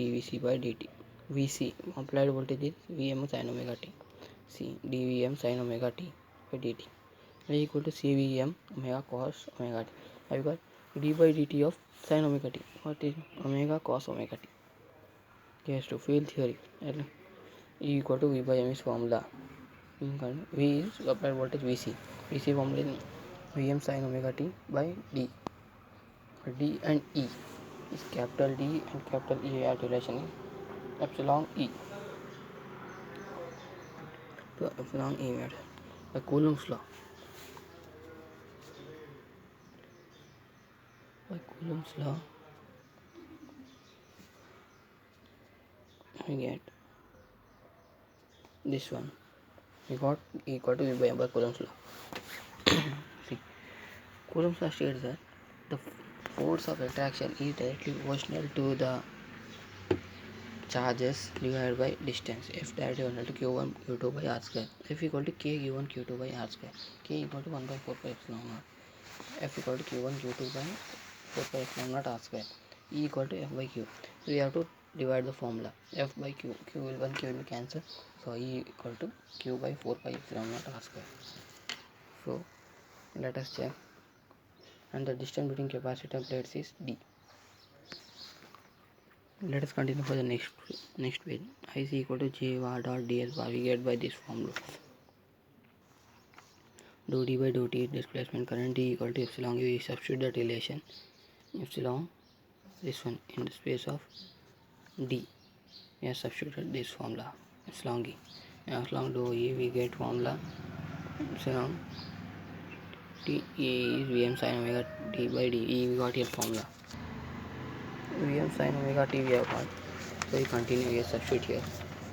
dVc by dt. Vc applied voltage is Vm sin omega t. C dVm sin omega t by dt is equal to CVm omega cos omega t. I've got d by dt of sin omega t. What is omega cos omega t? Yes, to field theory. E equal to V by M is formula. V is applied voltage Vc. Vc formula is Vm sin omega t by d. D and E is capital D and capital E are relation is epsilon E. So epsilon E made by Coulomb's law. By Coulomb's law, we get this one. We got E equal to V by Coulomb's law. See, Coulomb's law states that the force of attraction is directly proportional to the charges divided by distance. F directly equal to q1 q2 by r square. F equal to k q1 q2 by r square. K equal to 1 by 4 pi epsilon naught. F equal to q1 q2 by 4 pi epsilon naught r square. E equal to f by q. So we have to divide the formula. F by q. Q will 1 q will cancel. So E equal to q by 4 pi epsilon naught r square. So let us check. And the distance between capacitor plates is d. Let us continue for the next page. Ic equal to j bar dot ds bar we get by this formula. Dou d by dou t displacement current d equal to epsilon u. We substitute that relation epsilon this one in the space of d. We have substituted this formula epsilon e. Epsilon dou e we get formula epsilon t e is Vm sin omega t by d. E we got here formula Vm sin omega t we have got. So we continue here, substitute here.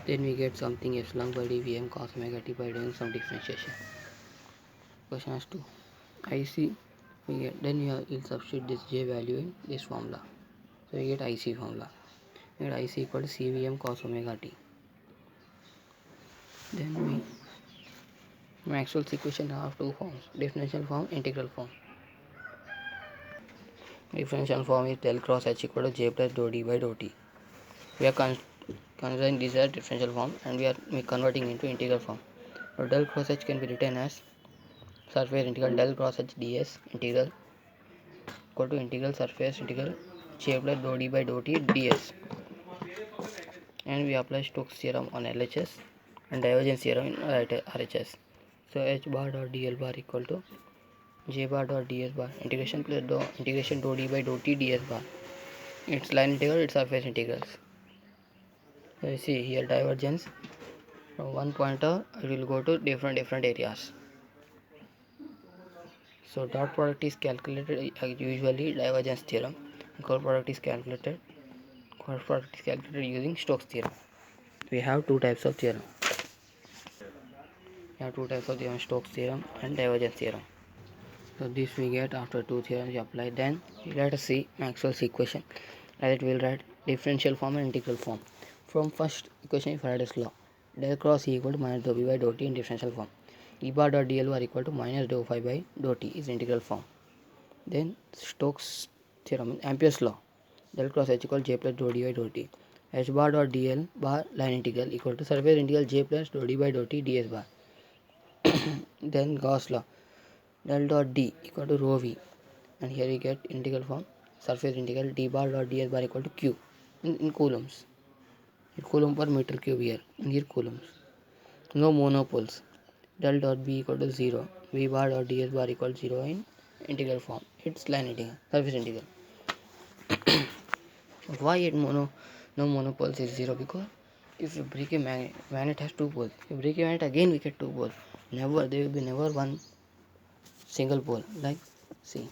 Then we get something epsilon by d Vm cos omega t by doing some differentiation. Question as to Ic we get, then we'll substitute this j value in this formula. So we get Ic formula. We get Ic equal to Cvm cos omega t. Then we Maxwell's equation have two forms: differential form, integral form. Differential form is del cross h equal to j plus dou d by dou t. We are considering this as differential form and we are converting into integral form. So del cross h can be written as surface integral del cross h ds integral equal to integral surface integral j plus dou d by dou t ds. And we apply Stokes theorem on LHS and divergence theorem in RHS. So h bar dot dl bar equal to j bar dot ds bar integration plus integration dou d by dou t ds bar. It's line integral, it's surface integrals. So you see here divergence from one pointer it will go to different areas. So dot product is calculated usually divergence theorem. Cross product is calculated using Stokes theorem. We have two types of theorem. Stokes theorem and divergence theorem. So this we get after two theorems we apply. Then let us see Maxwell's equation. As it will write differential form and integral form. From first equation is Faraday's law. Del cross E equal to minus dou b by dou t in differential form. E bar dot dl bar equal to minus dou phi by dou t is integral form. Then Stokes theorem, Ampere's law. Del cross h equal j plus dou d by dou t. H bar dot dl bar line integral equal to surface integral j plus dou d by dou t ds bar. Then Gauss law. Del dot d equal to rho v, and here we get integral form surface integral d bar dot ds bar equal to q in coulombs. Coulomb per meter cube here, and here coulombs. No monopoles. Del dot b equal to 0, v bar dot ds bar equal to 0 in integral form. It's line integral, surface integral. Why no monopoles is 0? Because if you break a magnet has two poles. If you break a magnet again we get two poles. There will be never one single pole. Like see,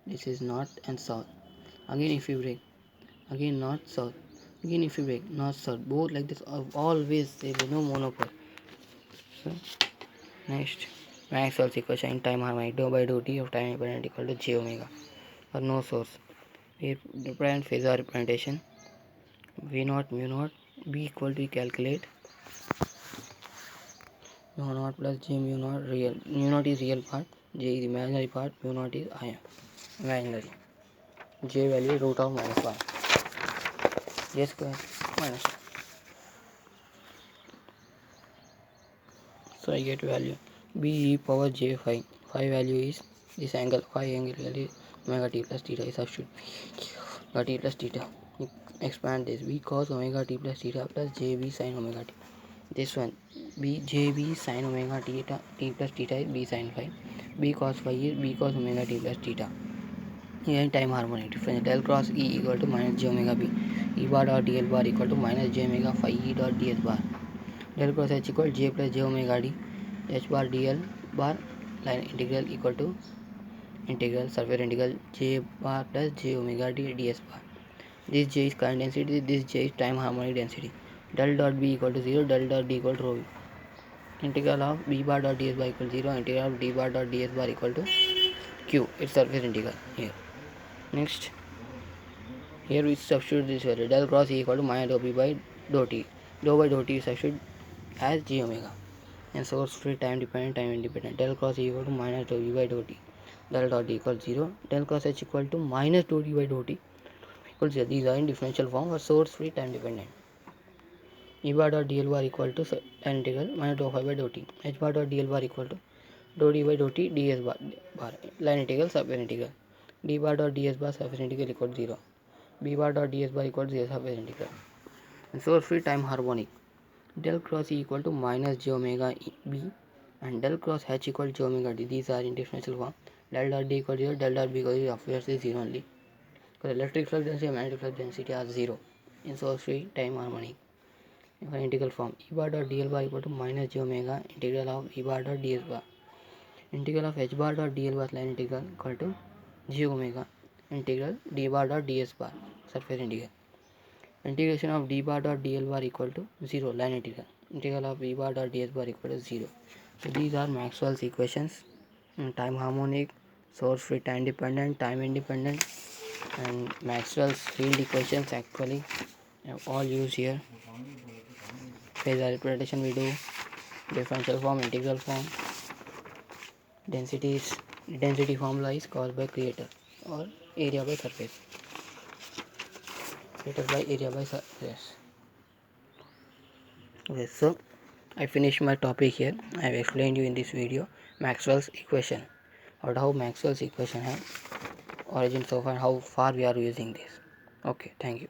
this is north and south. Again if you break, again north south. Again if you break north south, both like this. Always there will be no monopole. So next, Maxwell's equation in time harmonic dou by dou t of time independent equal to j omega for no source. We represent phasor representation. V naught mu naught b equal to calculate mu naught plus j mu naught real. Mu naught is real part, j is imaginary part, mu naught is imaginary. j value root of minus 1, j square minus 1. So I get value b e power j phi. Phi value is this angle. Phi angle value is omega t plus theta. I substitute omega t plus theta. Expand this b cos omega t plus theta plus jb sin omega t. This one b jb sin omega theta t plus theta is b sin phi. B cos phi is b cos omega t plus theta. Here time harmonic difference del cross E equal to minus j omega b. E bar dot dl bar equal to minus j omega phi E dot ds bar. Del cross h equal j plus j omega d. H bar dl bar line integral equal to integral surface integral j bar plus j omega d ds bar. This j is current density, this j is time harmonic density. Del dot b equal to 0, del dot d equal to rho v. Integral of b bar dot ds bar equal to 0, integral of d bar dot ds bar equal to q. It's surface integral here. Next, here we substitute this value del cross E equal to minus dou b by dou t. Dou by dou t substitute as j omega. And source free, time dependent, time independent. Del cross E equal to minus dou b by dou t. Del dot d equals 0. Del cross h equal to minus dou d by dou t equals 0. These are in differential form or source free, time dependent. E bar dot dl bar equal to line integral minus dou phi by dou t. H bar dot dl bar equal to dou d by dou t ds bar line integral surface integral. D bar dot ds bar surface integral equal to 0. B bar dot ds bar equal to 0 surface integral. And source free, time harmonic. Del cross E equal to minus j omega b and del cross h equal to j omega d. These are in differential form. Del dot d equal to 0, del dot b equal to 0, obviously 0 only. Because electric flux density and magnetic flux density are 0 in source free, time harmonic. For integral form, E bar dot dl bar equal to minus j omega integral of E bar dot ds bar. Integral of h bar dot dl bar line integral equal to j omega integral d bar dot ds bar surface integral. Integration of d bar dot dl bar equal to 0 line integral. Integral of d bar dot ds bar equal to 0. So these are Maxwell's equations. Time harmonic, source free, time dependent, time independent, and Maxwell's field equations actually all used here. Phasor representation we do, differential form, integral form, density formula is caused by creator or area by surface. Creator by area by surface. Okay, so I finished my topic here. I have explained you in this video Maxwell's equation or how Maxwell's equation have origin so far, how far we are using this. Okay, thank you.